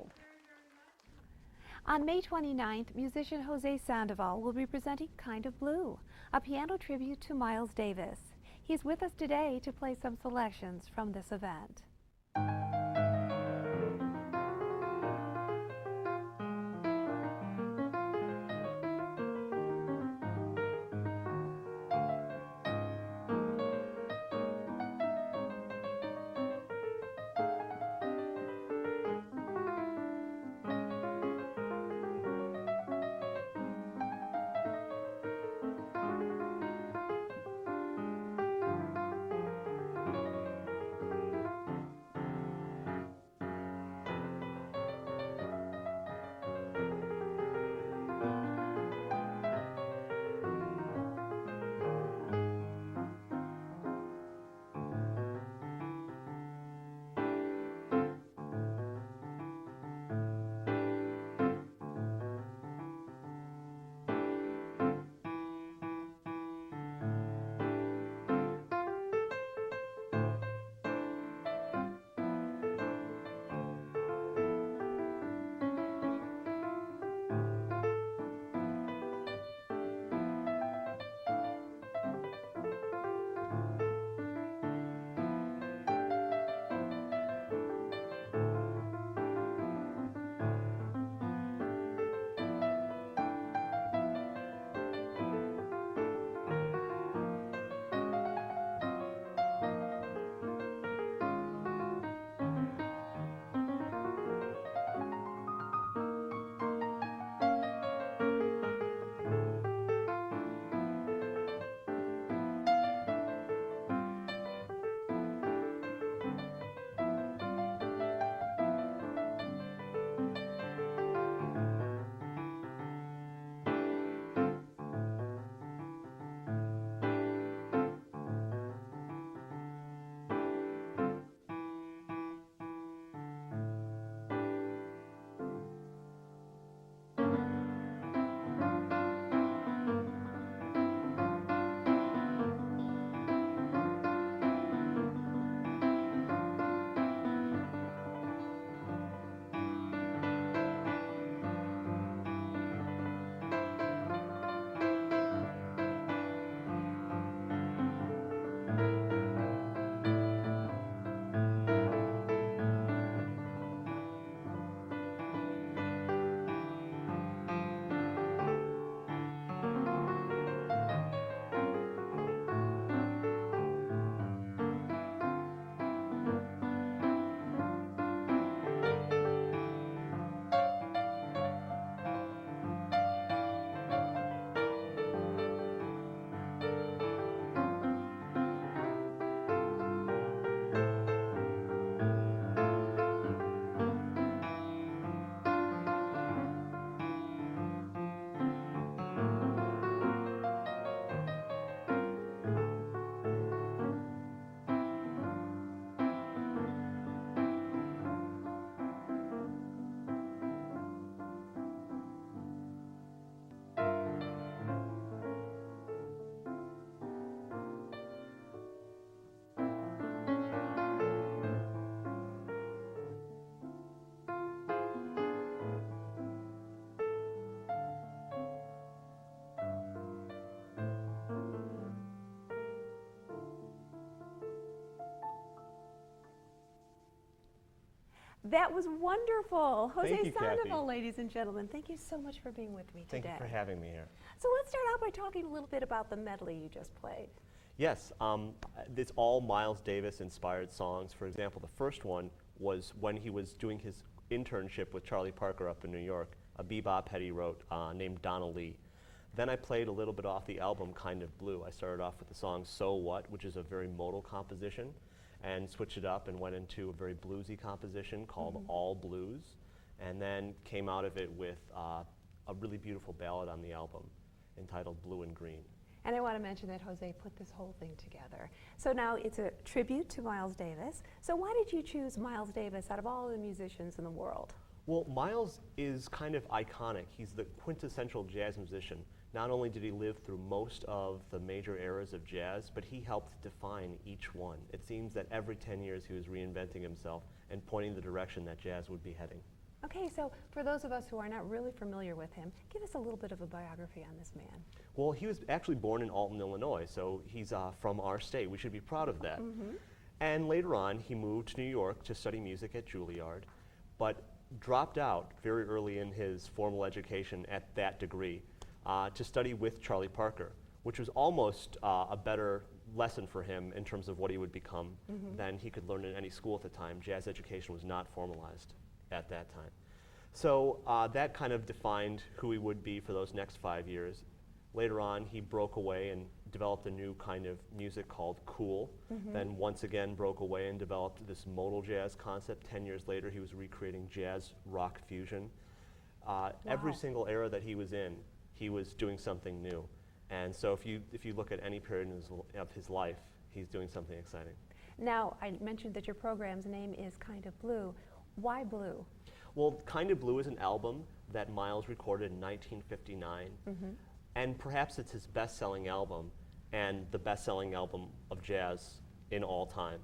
world. On May 29th, musician Jose Sandoval will be presenting Kind of Blue, a piano tribute to Miles Davis. He's with us today to play some selections from this event. That was wonderful. Jose Sandoval, ladies and gentlemen, thank you so much for being with me today. Thank you for having me here. So let's start out by talking a little bit about the medley you just played. Yes, it's all Miles Davis inspired songs. For example, the first one was when he was doing his internship with Charlie Parker up in New York, a bebop he wrote named Donna Lee. Then I played a little bit off the album Kind of Blue. I started off with the song So What, which is a very modal composition, and switched it up and went into a very bluesy composition called All Blues, and then came out of it with a really beautiful ballad on the album entitled Blue and Green. And I want to mention that Jose put this whole thing together. So now it's a tribute to Miles Davis. So why did you choose Miles Davis out of all the musicians in the world? Well, Miles is kind of iconic. He's the quintessential jazz musician. Not only did he live through most of the major eras of jazz, but he helped define each one. It seems that every 10 years he was reinventing himself and pointing the direction that jazz would be heading. Okay, so for those of us who are not really familiar with him, give us a little bit of a biography on this man. Well, he was actually born in Alton, Illinois, so he's from our state. We should be proud of that. And later on, he moved to New York to study music at Juilliard, but dropped out very early in his formal education at that degree to study with Charlie Parker, which was almost a better lesson for him in terms of what he would become than he could learn in any school at the time. Jazz education was not formalized at that time. So that kind of defined who he would be for those next 5 years. Later on, he broke away and developed a new kind of music called cool, then once again broke away and developed this modal jazz concept. 10 years later, he was recreating jazz rock fusion. Every single era that he was in, he was doing something new. And so if you look at any period of his life, he's doing something exciting. Now, I mentioned that your program's name is Kind of Blue. Why blue? Well, Kind of Blue is an album that Miles recorded in 1959. And perhaps it's his best-selling album and the best-selling album of jazz in all time.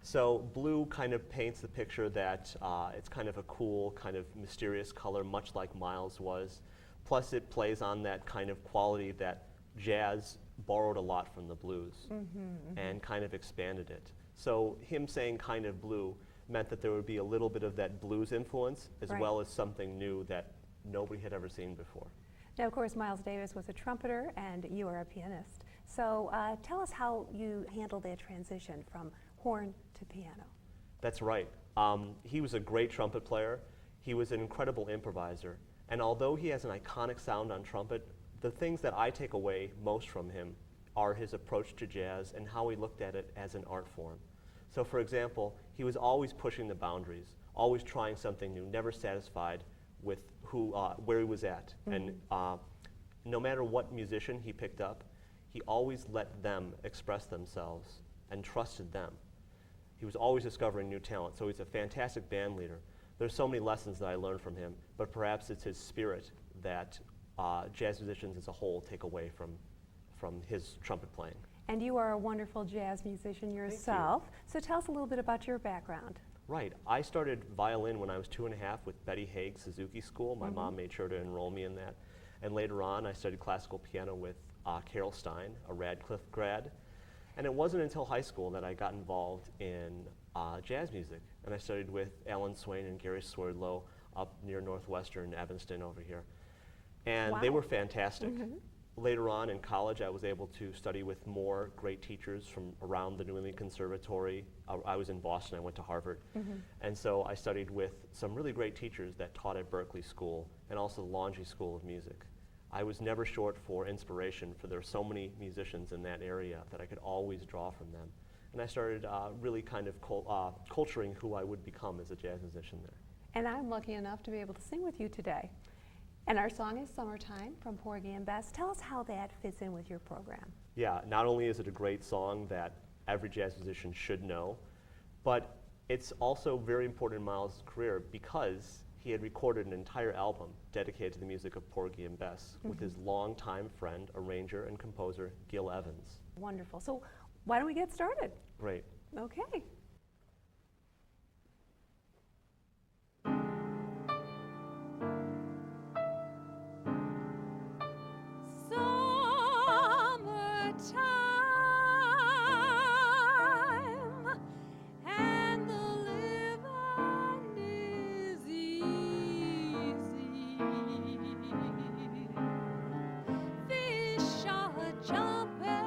So blue kind of paints the picture that it's kind of a cool, kind of mysterious color, much like Miles was. Plus it plays on that kind of quality that jazz borrowed a lot from the blues and kind of expanded it. So him saying kind of blue meant that there would be a little bit of that blues influence as well as something new that nobody had ever seen before. Now, of course, Miles Davis was a trumpeter and you are a pianist. So tell us how you handled that transition from horn to piano. That's right. He was a great trumpet player. He was an incredible improviser. And although he has an iconic sound on trumpet, the things that I take away most from him are his approach to jazz and how he looked at it as an art form. So for example, he was always pushing the boundaries, always trying something new, never satisfied with where he was at. And no matter what musician he picked up, he always let them express themselves and trusted them. He was always discovering new talent, so he's a fantastic band leader. There's so many lessons that I learned from him, but perhaps it's his spirit that jazz musicians as a whole take away from his trumpet playing. And you are a wonderful jazz musician yourself, so tell us a little bit about your background. Right. I started violin when I was 2.5 with Betty Haig Suzuki School. My mom made sure to enroll me in that. And later on, I studied classical piano with Carol Stein, a Radcliffe grad. And it wasn't until high school that I got involved in jazz music. And I studied with Alan Swain and Gary Swerdlow up near Northwestern, Evanston over here. And they were fantastic. Later on in college, I was able to study with more great teachers from around the New England Conservatory. I was in Boston, I went to Harvard. And so I studied with some really great teachers that taught at Berklee School and also the Longy School of Music. I was never short for inspiration, for there are so many musicians in that area that I could always draw from them. And I started really kind of culturing who I would become as a jazz musician there. And I'm lucky enough to be able to sing with you today. And our song is Summertime from Porgy and Bess. Tell us how that fits in with your program. Yeah, not only is it a great song that every jazz musician should know, but it's also very important in Miles' career because he had recorded an entire album dedicated to the music of Porgy and Bess with his longtime friend, arranger, and composer, Gil Evans. Wonderful. So why don't we get started? Great. Okay. Jumping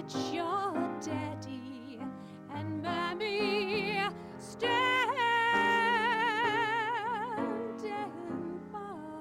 it's your daddy and mammy standing by.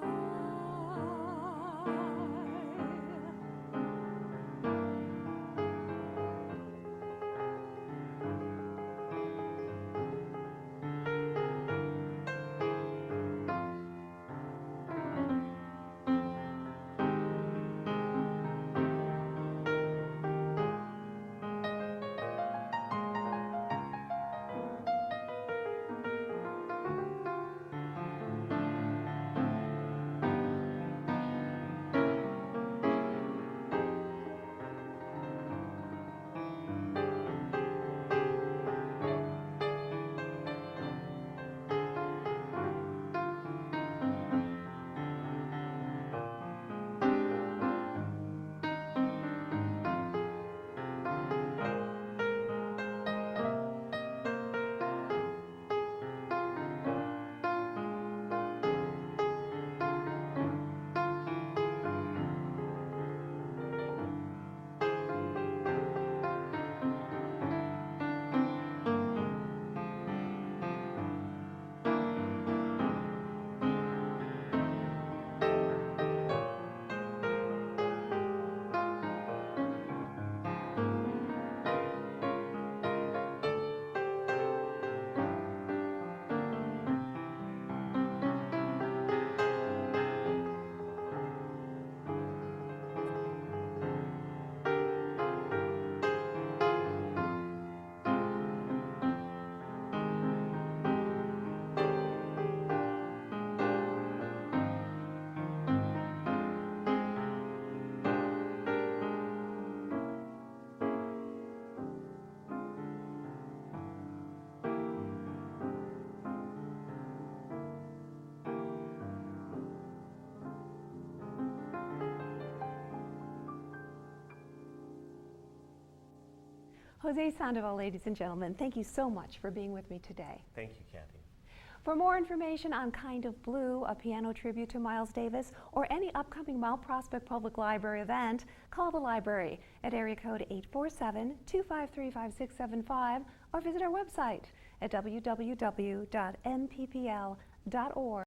Jose Sandoval, ladies and gentlemen, thank you so much for being with me today. Thank you, Kathy. For more information on Kind of Blue, a piano tribute to Miles Davis, or any upcoming Mount Prospect Public Library event, call the library at area code 847-253-5675 or visit our website at www.mppl.org.